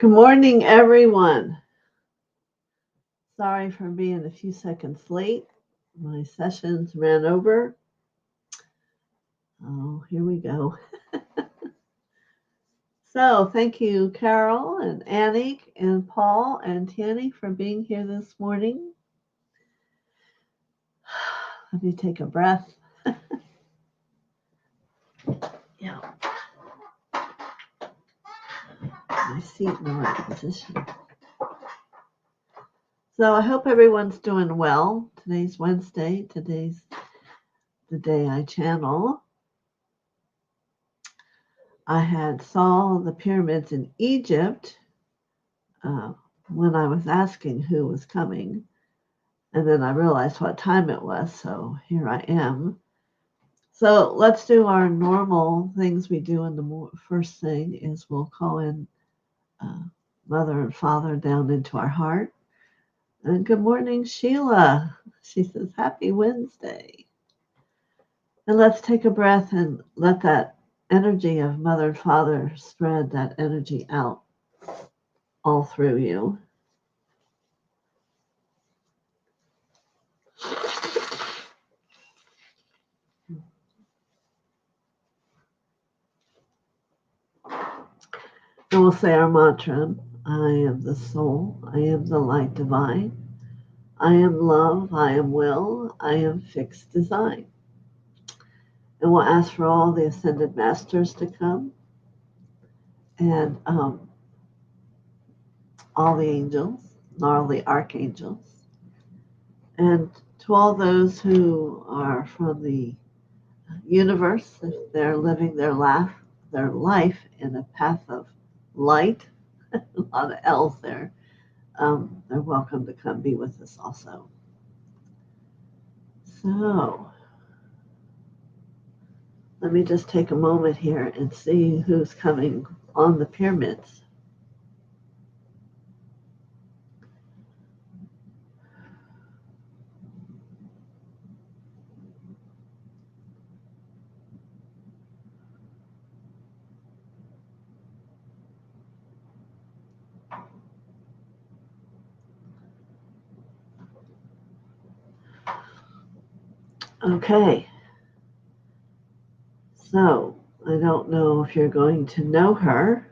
Good morning, everyone. Sorry for being a few seconds late. My sessions ran over. Oh, here we go. So thank you, Carol and Annie and Paul and Tanny for being here this morning. Let me take a breath. Yeah. My seat in the right position. So I hope everyone's doing well. Today's Wednesday. Today's the day I channel. I had saw the pyramids in Egypt when I was asking who was coming. And then I realized what time it was, so here I am. So let's do our normal things we do in the first thing is we'll call in Mother and Father down into our heart. And good morning, Sheila. She says, Happy Wednesday. And let's take a breath and let that energy of Mother and Father spread that energy out all through you. And we'll say our mantra, I am the soul, I am the light divine, I am love, I am will, I am fixed design. And we'll ask for all the ascended masters to come and all the angels, all the archangels, and to all those who are from the universe, if they're living their life in a path of light, a lot of L's there, they're welcome to come be with us also. So let me just take a moment here and see who's coming on the pyramids. Okay. So I don't know if you're going to know her.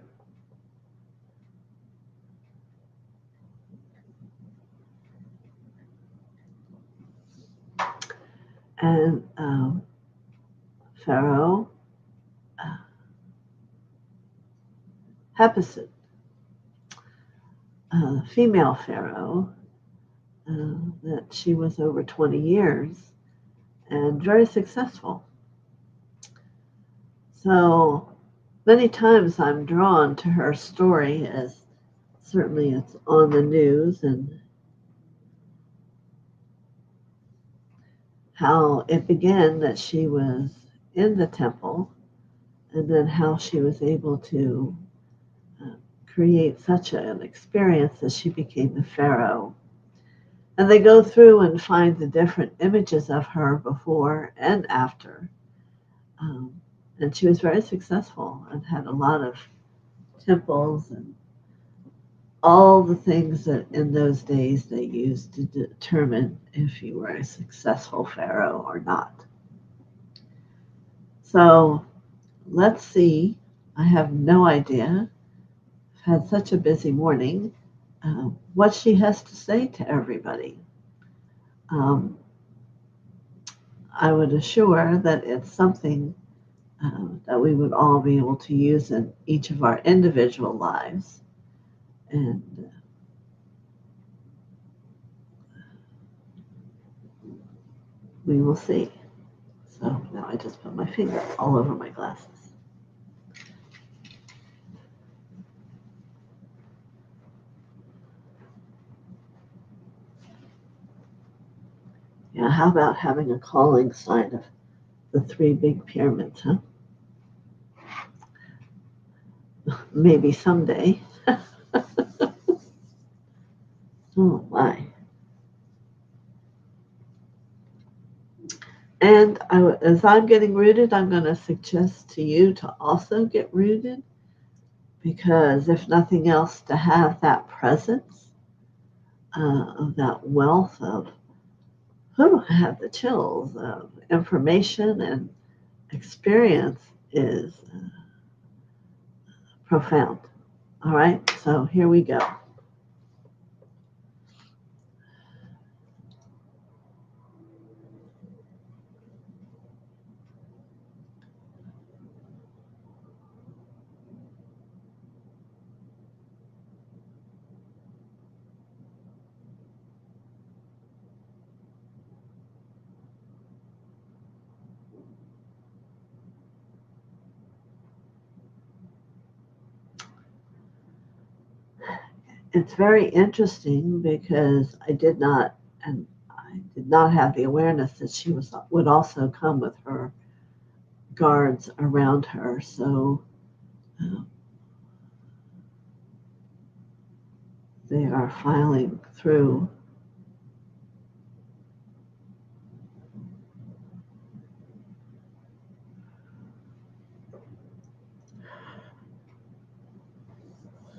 And Pharaoh Hephaestus, female Pharaoh, that she was over 20 years and very successful. So many times I'm drawn to her story, as certainly it's on the news, and how it began that she was in the temple, and then how she was able to create such an experience that she became the Pharaoh. And they go through and find the different images of her before and after. And she was very successful and had a lot of temples and all the things that in those days they used to determine if you were a successful Pharaoh or not. So let's see. I have no idea. I've had such a busy morning. What she has to say to everybody. I would assure that it's something that we would all be able to use in each of our individual lives. And we will see. So now I just put my finger all over my glasses. Yeah, how about having a calling sign of the three big pyramids, huh? Maybe someday. Oh my. And as I'm getting rooted, I'm going to suggest to you to also get rooted. Because if nothing else, to have that presence of that wealth of, I have the chills of information and experience is profound. All right, so here we go. It's very interesting because I did not have the awareness that she would also come with her guards around her. So uh, they are filing through.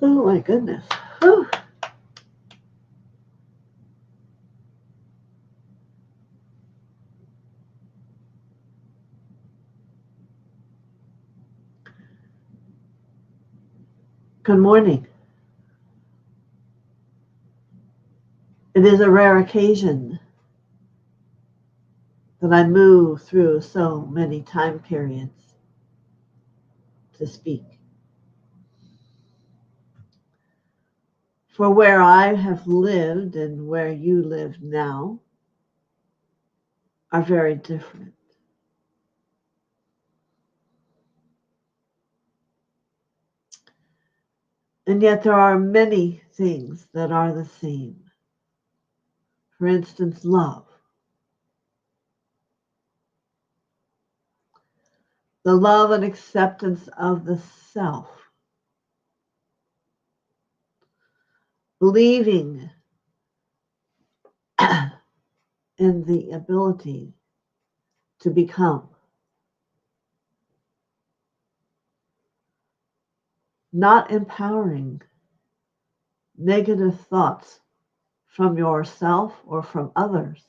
Oh my goodness. Whew. Good morning. It is a rare occasion that I move through so many time periods to speak. For where I have lived and where you live now are very different. And yet there are many things that are the same. For instance, love. The love and acceptance of the self. Believing in the ability to become. Not empowering negative thoughts from yourself or from others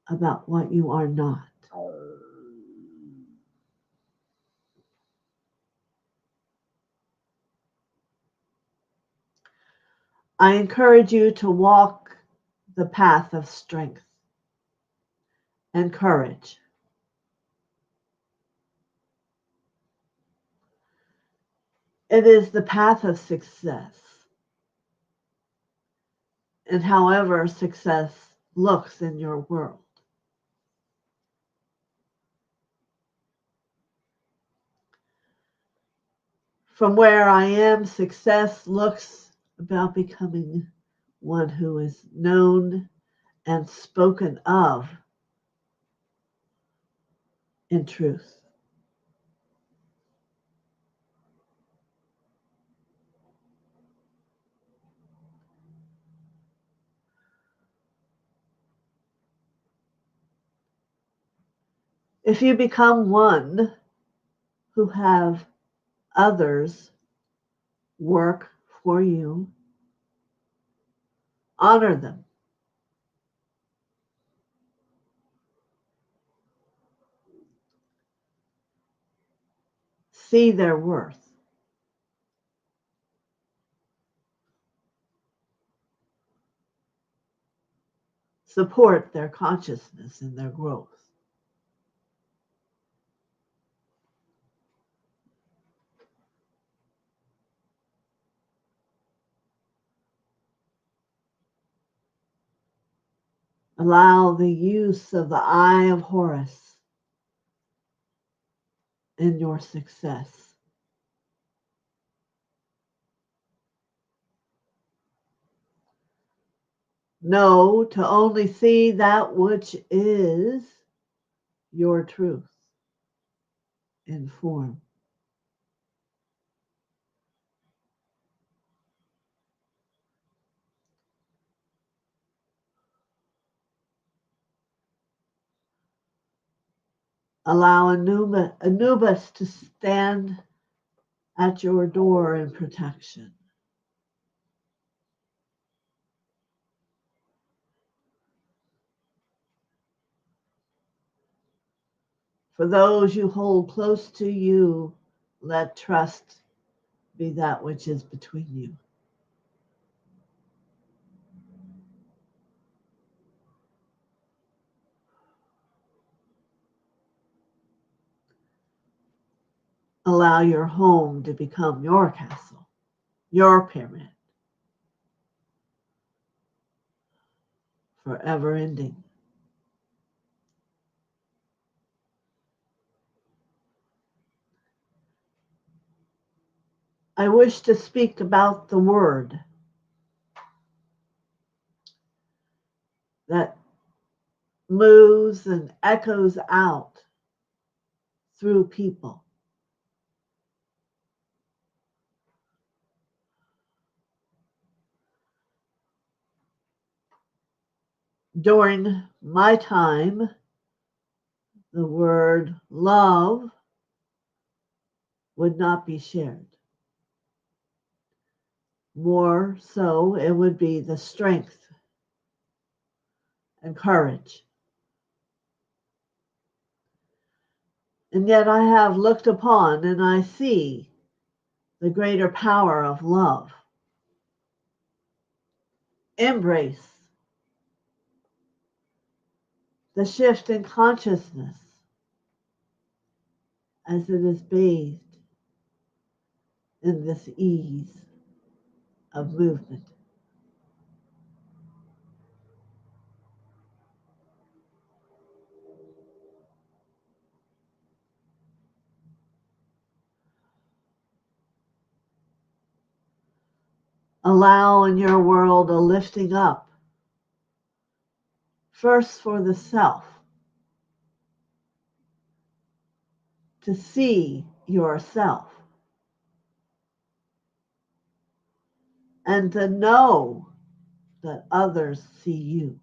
about what you are not. I encourage you to walk the path of strength and courage. It is the path of success. And however success looks in your world. From where I am, success looks about becoming one who is known and spoken of in truth. If you become one who have others work for you, honor them. See their worth. Support their consciousness and their growth. Allow the use of the eye of Horus in your success. Know to only see that which is your truth in form. Allow Anubis to stand at your door in protection. For those you hold close to you, let trust be that which is between you. Allow your home to become your castle, your pyramid, forever ending. I wish to speak about the word that moves and echoes out through people. During my time, the word love would not be shared. More so, it would be the strength and courage. And yet I have looked upon and I see the greater power of love. Embrace the shift in consciousness as it is bathed in this ease of movement. Allow in your world a lifting up, first for the self, to see yourself, and to know that others see you.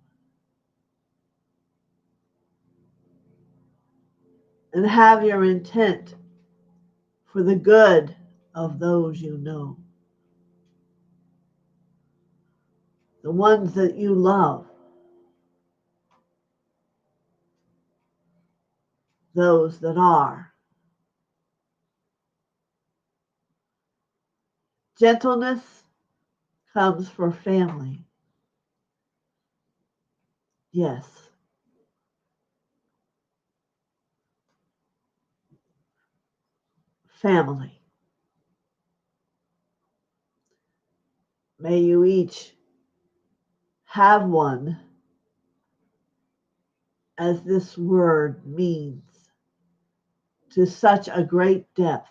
And have your intent for the good of those you know, the ones that you love, those that are. Gentleness comes for family. Yes. Family. May you each have one as this word means to such a great depth,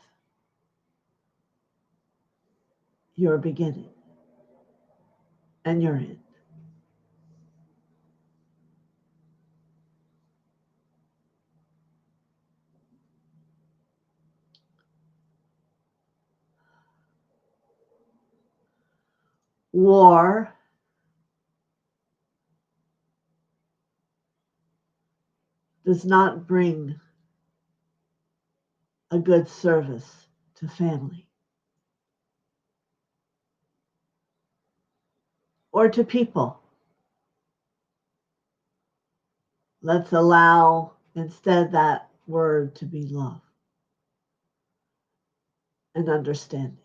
your beginning and your end. War does not bring a good service to family or to people. Let's allow instead that word to be love and understanding.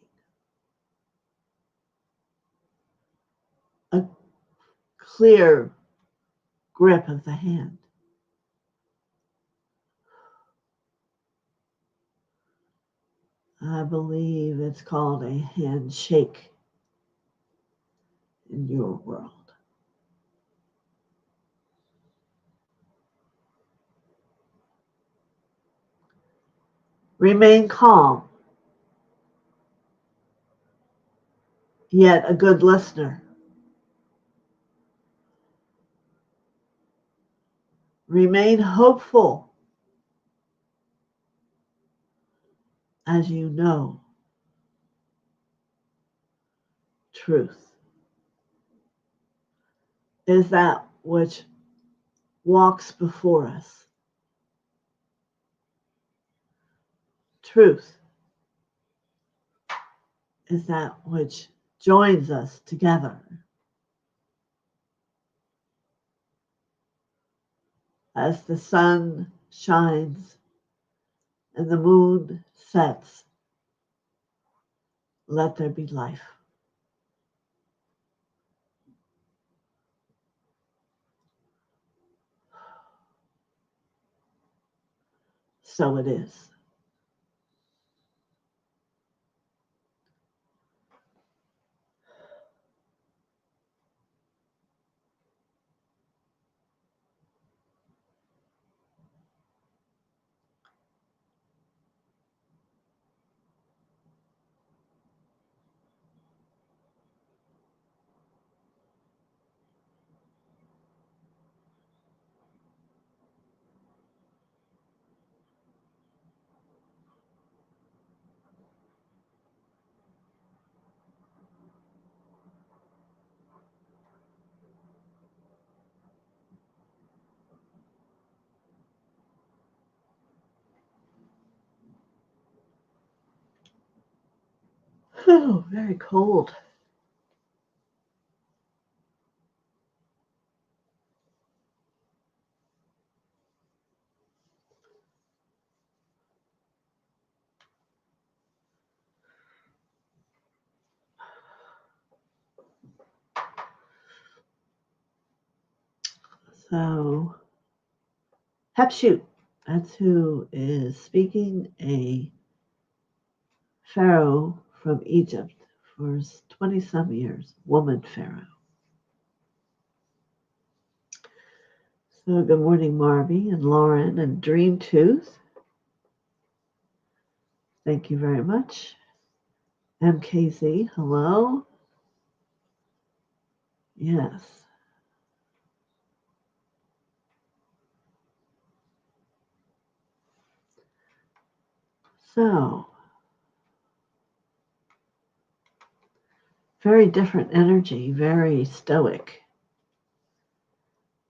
A clear grip of the hand. I believe it's called a handshake in your world. Remain calm, yet a good listener. Remain hopeful as you know truth is that which walks before us. Truth is that which joins us together. As the sun shines and the moon sets, let there be life. So it is. Oh, very cold. So, Hepshut, that's who is speaking, a Pharaoh from Egypt for 20 some years, woman Pharaoh. So, good morning, Marby and Lauren and Dream Tooth. Thank you very much. MKZ, hello. Yes. So, very different energy, very stoic.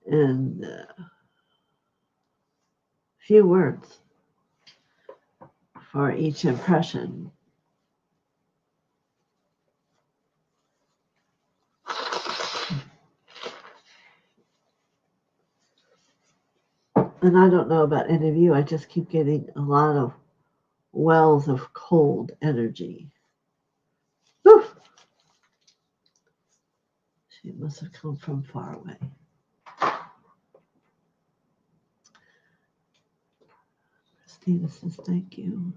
And few words for each impression. And I don't know about any of you, I just keep getting a lot of wells of cold energy. Oof. She must have come from far away. Christina says, thank you.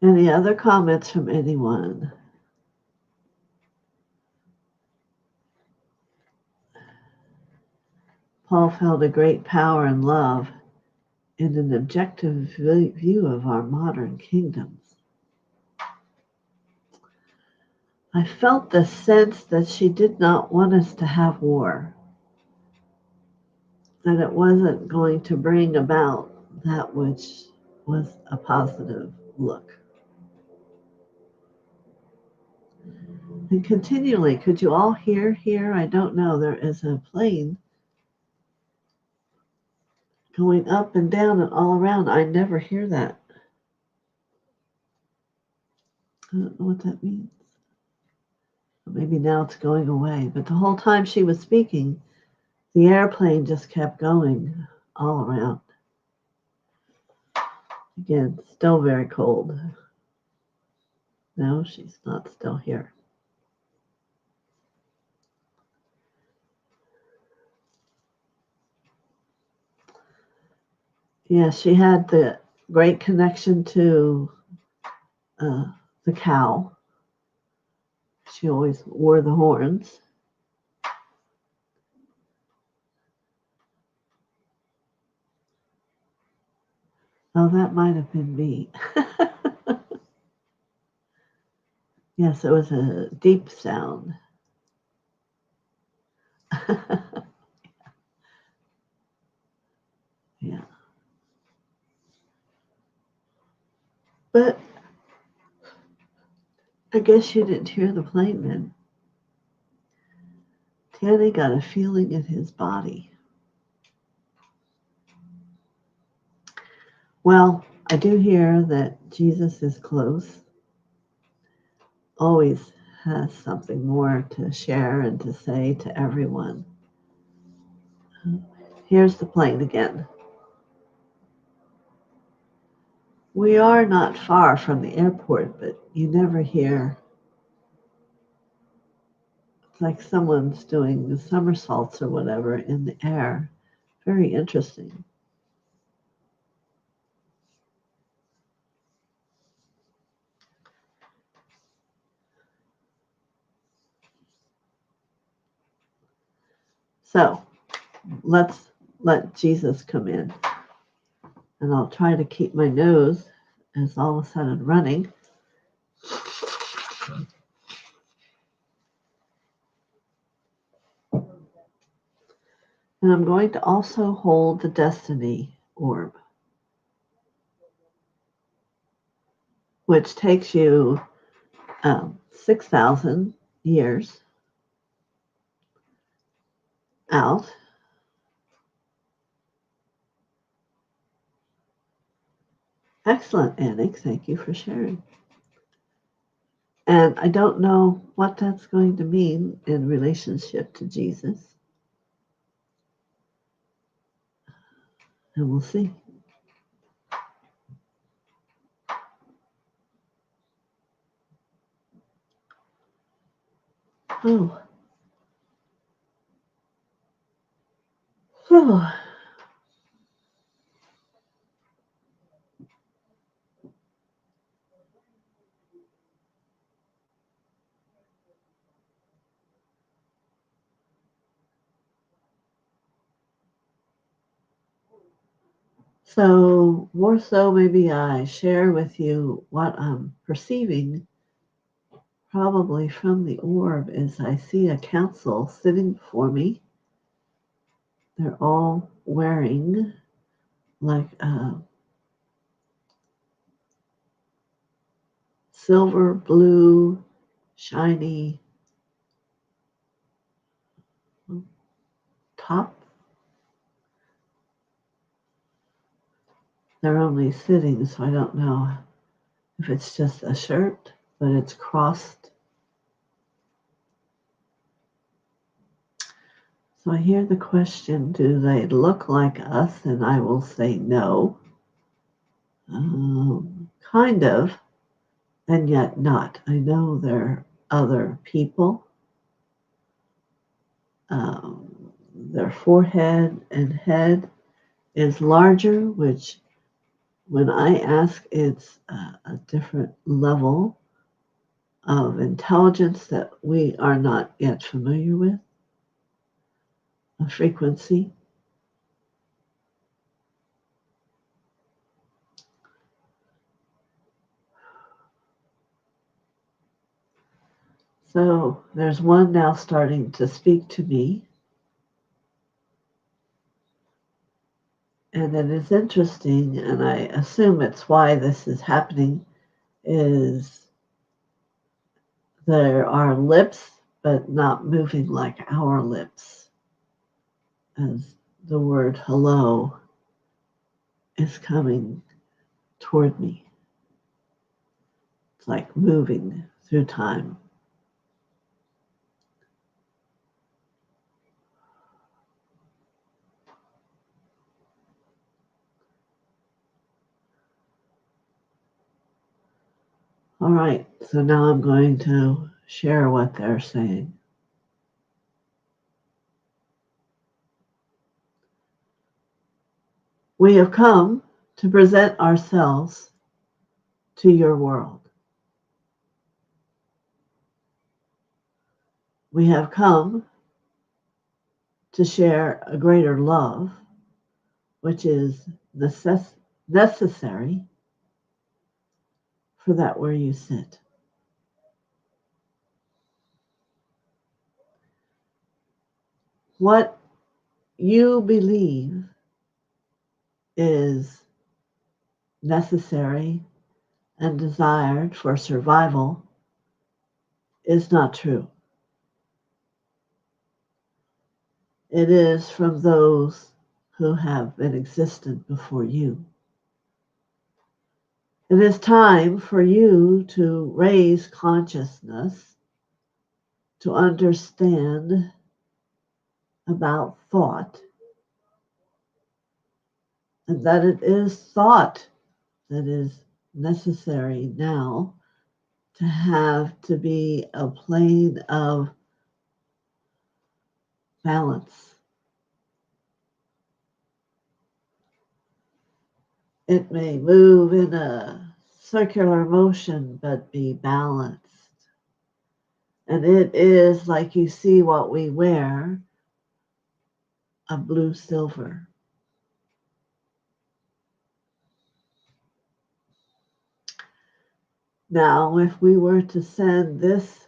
Any other comments from anyone? Paul felt a great power and love in an objective view of our modern kingdoms. I felt the sense that she did not want us to have war, that it wasn't going to bring about that which was a positive look. And continually, could you all hear here? I don't know. There is a plane going up and down and all around. I never hear that. I don't know what that means. Maybe now it's going away. But the whole time she was speaking, the airplane just kept going all around. Again, still very cold. No, she's not still here. Yeah, she had the great connection to the cow. She always wore the horns. Oh, that might have been me. Yes, it was a deep sound. Yeah. But I guess you didn't hear the plane then. Tanny got a feeling in his body. Well, I do hear that Jesus is close. always has something more to share and to say to everyone. Here's the plane again. We are not far from the airport, but you never hear. It's like someone's doing somersaults or whatever in the air. Very interesting. So let's let Jesus come in. And I'll try to keep my nose as all of a sudden running. And I'm going to also hold the destiny orb, which takes you 6,000 years out. Excellent, Anik. Thank you for sharing. And I don't know what that's going to mean in relationship to Jesus. And we'll see. Oh. Oh. So, more so, maybe I share with you what I'm perceiving, probably from the orb, is I see a council sitting before me. They're all wearing like silver, blue, shiny top. They're only sitting, so I don't know if it's just a shirt, but it's crossed. So I hear the question, do they look like us? And I will say no. Kind of, and yet not. I know they're other people. Their forehead and head is larger, which when I ask, it's a different level of intelligence that we are not yet familiar with, a frequency. So there's one now starting to speak to me. And it is interesting, and I assume it's why this is happening, is there are lips, but not moving like our lips, as the word hello is coming toward me. It's like moving through time. All right, so now I'm going to share what they're saying. We have come to present ourselves to your world. We have come to share a greater love, which is necessary for that where you sit. What you believe is necessary and desired for survival is not true. It is from those who have been existent before you. It is time for you to raise consciousness, to understand about thought, and that it is thought that is necessary now to be a plane of balance. It may move in a circular motion, but be balanced. And it is like you see what we wear, a blue silver. Now, if we were to send this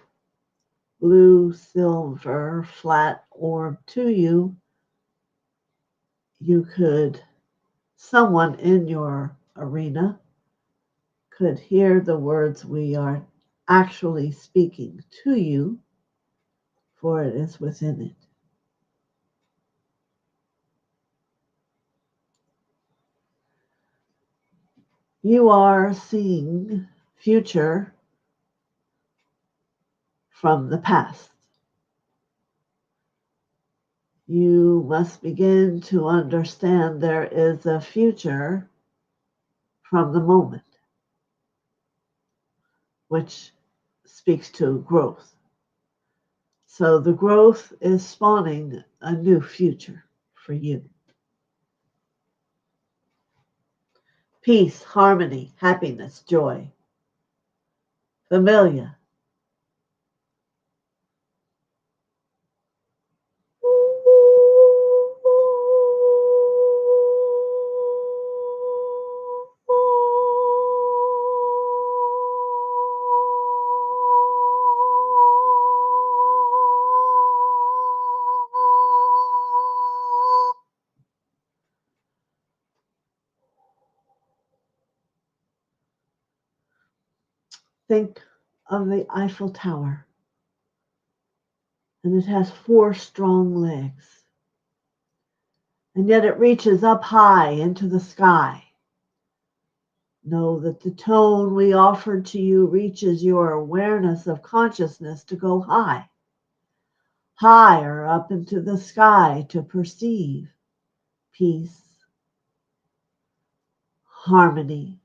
blue silver flat orb to you, someone in your arena could hear the words we are actually speaking to you, for it is within it. You are seeing future from the past. You must begin to understand there is a future from the moment, which speaks to growth. So the growth is spawning a new future for you. Peace, harmony, happiness, joy, familiar. Think of the Eiffel Tower, and it has 4 strong legs, and yet it reaches up high into the sky. Know that the tone we offered to you reaches your awareness of consciousness to go higher up into the sky, to perceive peace, harmony,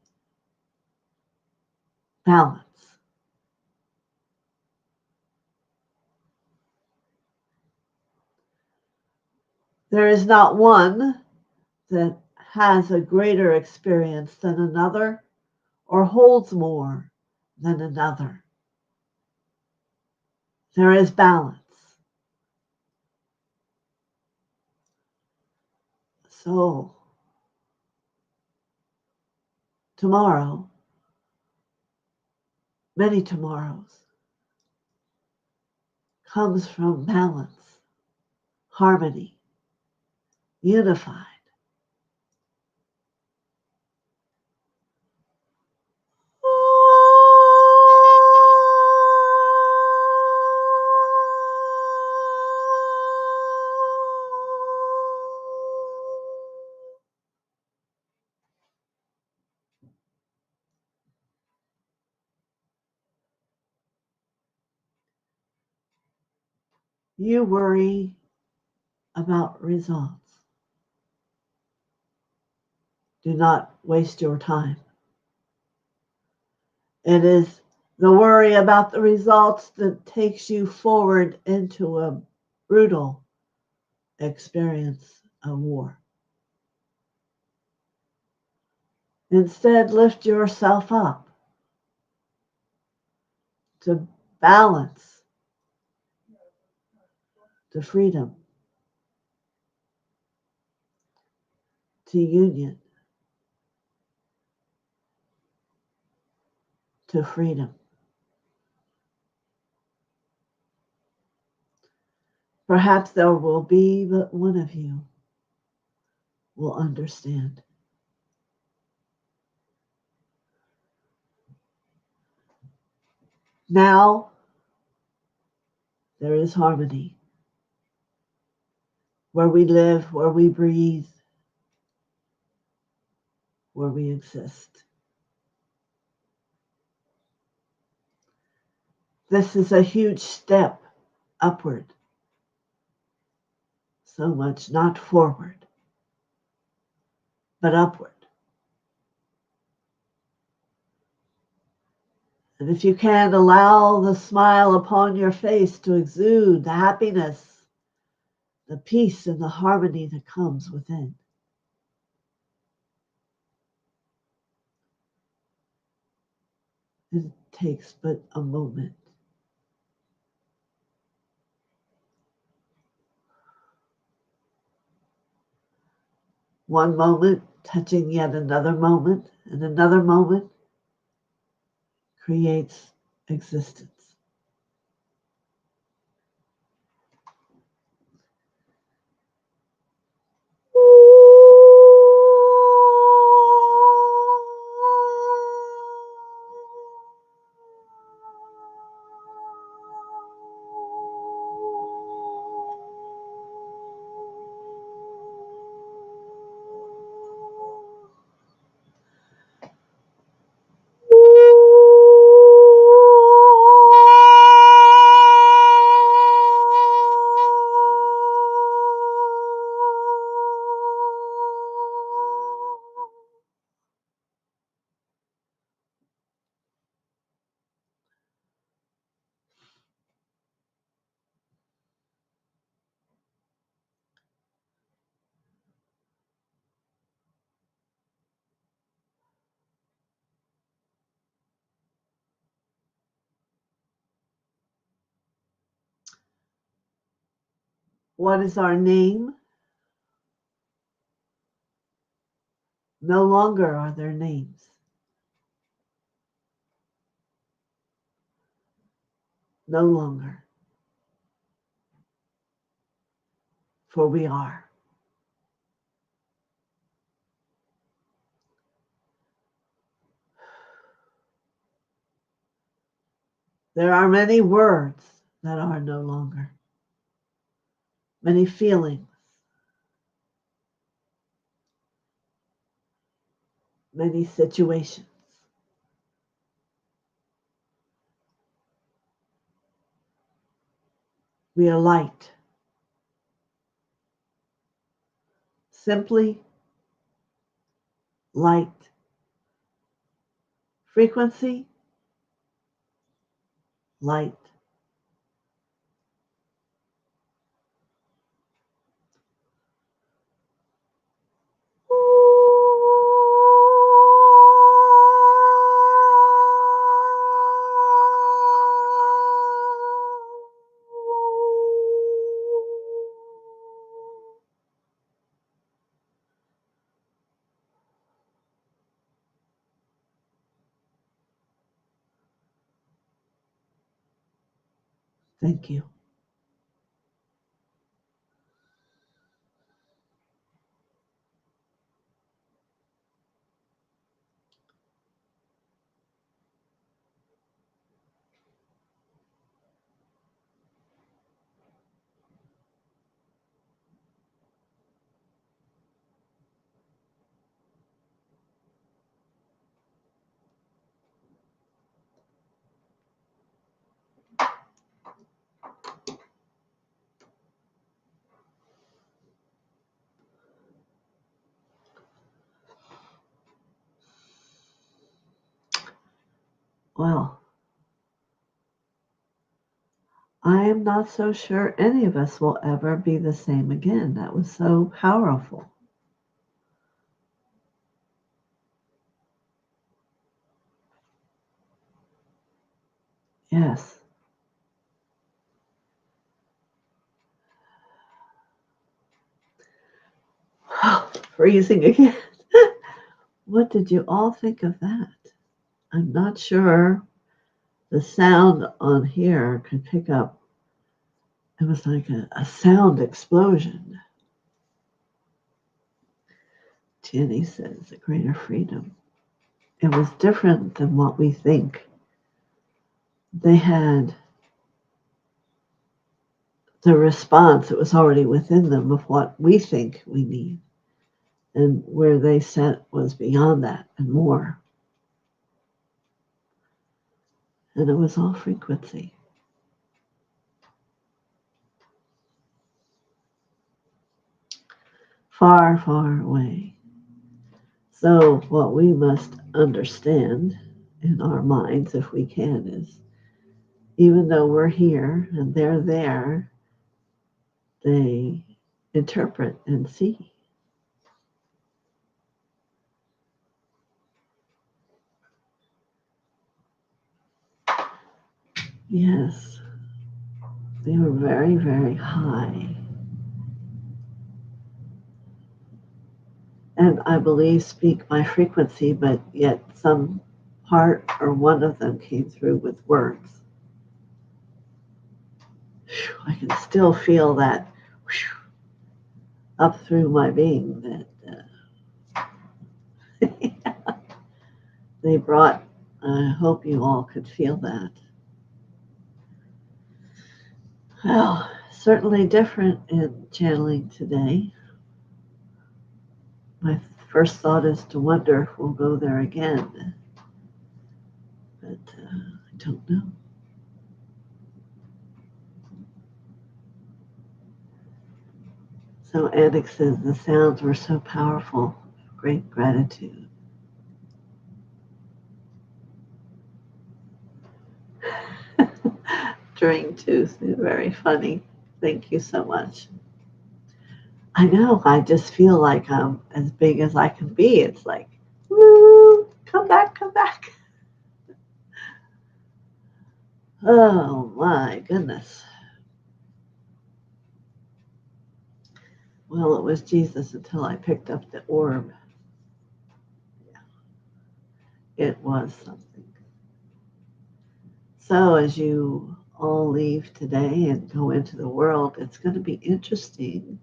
balance. There is not one that has a greater experience than another or holds more than another. There is balance. So, tomorrow, many tomorrows, comes from balance, harmony, unified. You worry about results. Do not waste your time. It is the worry about the results that takes you forward into a brutal experience of war. Instead, lift yourself up to balance, to freedom, to union, to freedom. Perhaps there will be but one of you will understand. Now there is harmony where we live, where we breathe, where we exist. This is a huge step upward. So much not forward, but upward. And if you can, allow the smile upon your face to exude the happiness, the peace, and the harmony that comes within. It takes but a moment. One moment touching yet another moment, and another moment creates existence. What is our name? No longer are there names. No longer. For we are. There are many words that are no longer. Many feelings. Many situations. We are light. Simply light. Frequency, light. Thank you. Well, I am not so sure any of us will ever be the same again. That was so powerful. Yes. Freezing again. What did you all think of that? I'm not sure the sound on here could pick up. It was like a sound explosion. Tierney says a greater freedom. It was different than what we think. They had the response that was already within them of what we think we need. And where they sat was beyond that and more. And it was all frequency. far, far away. So what we must understand in our minds, if we can, is even though we're here and they're there, they interpret and see. Yes, they were very, very high. And I believe speak my frequency, but yet some part or one of them came through with words. I can still feel that up through my being that they brought. I hope you all could feel that. Well, certainly different in channeling today. My first thought is to wonder if we'll go there again, but I don't know. So Anik says the sounds were so powerful. Great gratitude. During Tuesday, very funny. Thank you so much. I know, I just feel like I'm as big as I can be. It's like, woo, come back, come back. Oh my goodness. Well, it was Jesus until I picked up the orb. Yeah, it was something. So as you all leave today and go into the world, it's going to be interesting.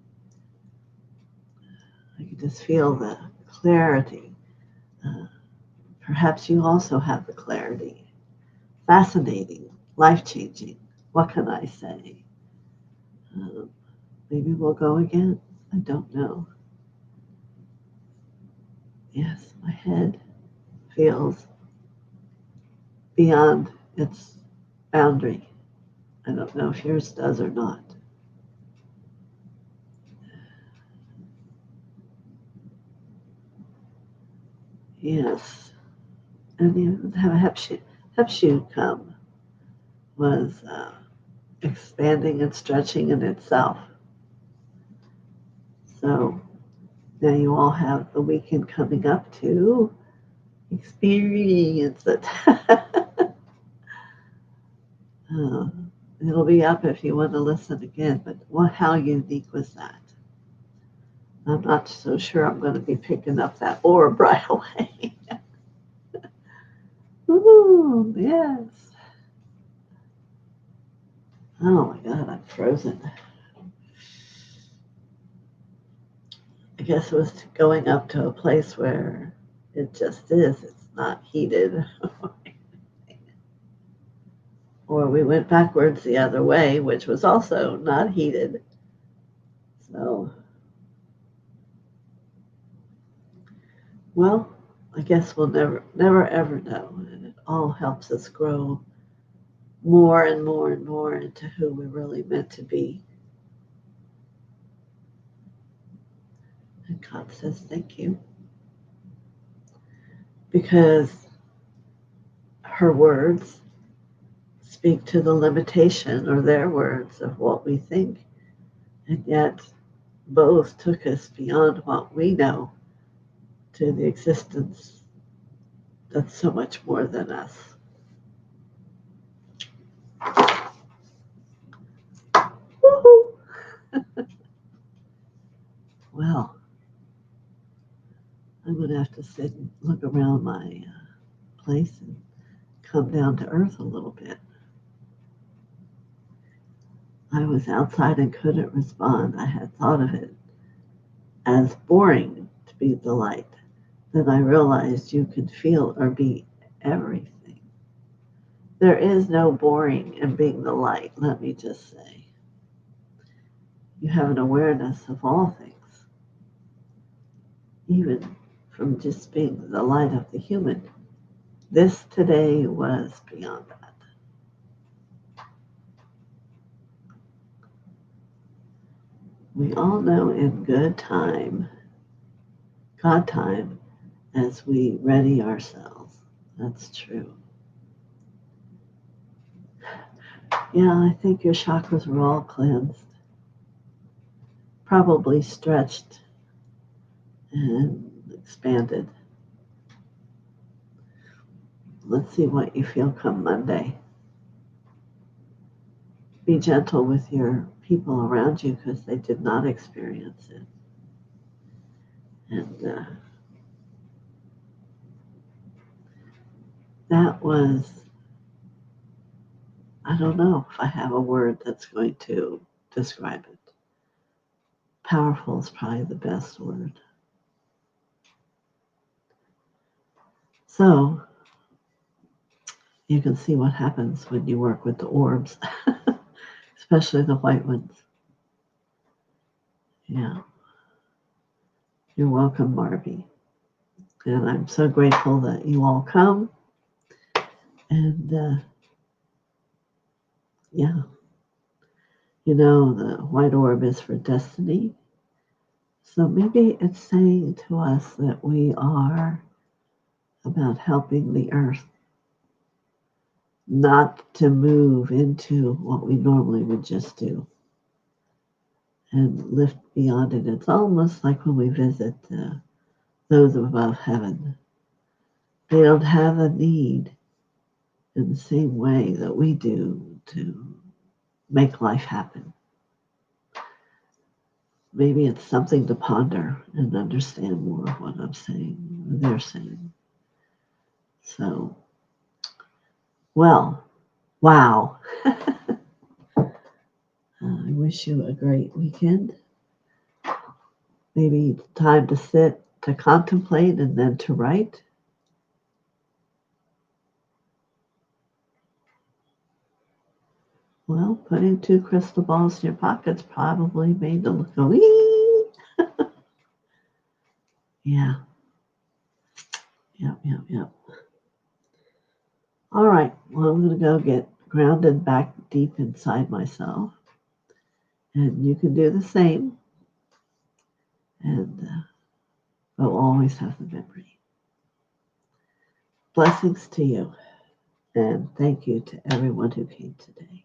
I can just feel the clarity. Perhaps you also have the clarity. Fascinating, life-changing. What can I say? Maybe we'll go again. I don't know. Yes, my head feels beyond its boundary. I don't know if yours does or not. Yes. And even have a Hepshu come was expanding and stretching in itself. So now you all have the weekend coming up to experience it. It'll be up if you want to listen again, but how unique was that? I'm not so sure I'm going to be picking up that orb right away. Ooh, yes. Oh my God, I'm frozen. I guess it was going up to a place where it just is. It's not heated. Or we went backwards the other way, which was also not heated. So, well, I guess we'll never ever know. And it all helps us grow more and more and more into who we're really meant to be. And God says, thank you. Because her words speak to the limitation or their words of what we think. And yet both took us beyond what we know to the existence that's so much more than us. Woohoo! Well, I'm going to have to sit and look around my place and come down to earth a little bit. I was outside and couldn't respond. I had thought of it as boring to be the light. Then I realized you can feel or be everything. There is no boring in being the light, let me just say. You have an awareness of all things, even from just being the light of the human. This today was beyond that. We all know in good time, God time, as we ready ourselves. That's true. Yeah, I think your chakras are all cleansed, probably stretched and expanded. Let's see what you feel come Monday. Be gentle with your people around you because they did not experience it. And that was, I don't know if I have a word that's going to describe it. Powerful is probably the best word. So you can see what happens when you work with the orbs, especially the white ones. Yeah. You're welcome, Marby. And I'm so grateful that you all come. And yeah, you know, the white orb is for destiny. So maybe it's saying to us that we are about helping the earth not to move into what we normally would just do and lift beyond it. It's almost like when we visit those above heaven. They don't have a need in the same way that we do to make life happen. Maybe it's something to ponder and understand more of what I'm saying, or they're saying. So, well, wow. I wish you a great weekend. Maybe time to sit, to contemplate, and then to write. Well, putting 2 crystal balls in your pockets probably made them go, wee. Yeah. Yep. All right. Well, I'm going to go get grounded back deep inside myself. And you can do the same. And but we'll always have the memory. Blessings to you. And thank you to everyone who came today.